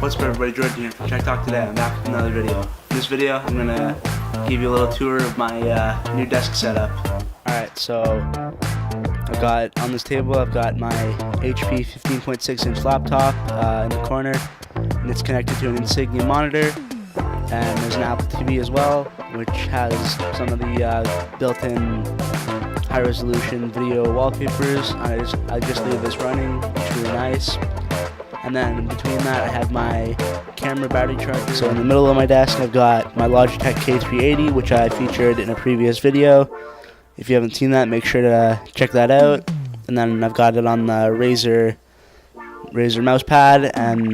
What's up everybody, Jordan here from Tech Talk Today. I'm back with another video. In this video, I'm going to give you a little tour of my new desk setup. Alright, so I've got, on this table, I've got my HP 15.6 inch laptop in the corner, and it's connected to an Insignia Monitor, and there's an Apple TV as well, which has some of the built-in high-resolution video wallpapers. I just leave this running. It's really nice. And then in between that, I have my camera battery charger. So in the middle of my desk, I've got my Logitech K380, which I featured in a previous video. If you haven't seen that, make sure to check that out. And then I've got it on the Razer mouse pad and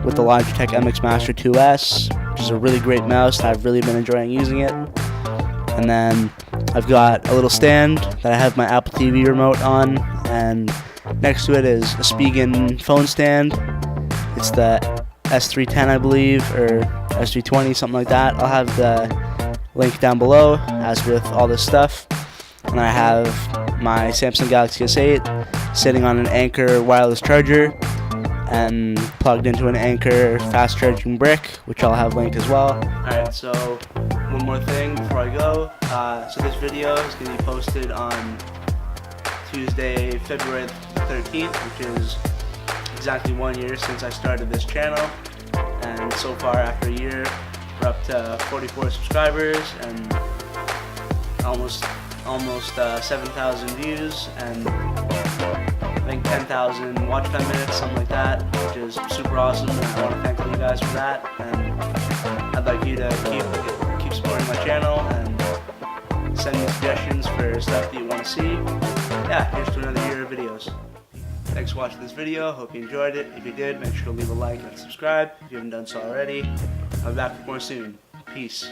with the Logitech MX Master 2S, which is a really great mouse. I've really been enjoying using it. And then I've got a little stand that I have my Apple TV remote on, and next to it is a Spigen phone stand. It's the S310, I believe, or S320, something like that. I'll have the link down below, as with all this stuff. And I have my Samsung Galaxy S8 sitting on an Anker wireless charger and plugged into an Anker fast charging brick, which I'll have linked as well. Alright, so one more thing before I go. So this video is going to be posted on Tuesday, February 13th, which is exactly 1 year since I started this channel. And so far, after a year, we're up to 44 subscribers and almost 7,000 views and I think 10,000 watch time minutes, something like that, which is super awesome, and I want to thank all you guys for that. And I'd like you to keep supporting my channel and send me suggestions for stuff that you want to see. Yeah, here's to another year of videos. Thanks for watching this video. Hope you enjoyed it. If you did, make sure to leave a like and subscribe if you haven't done so already. I'll be back with more soon. Peace.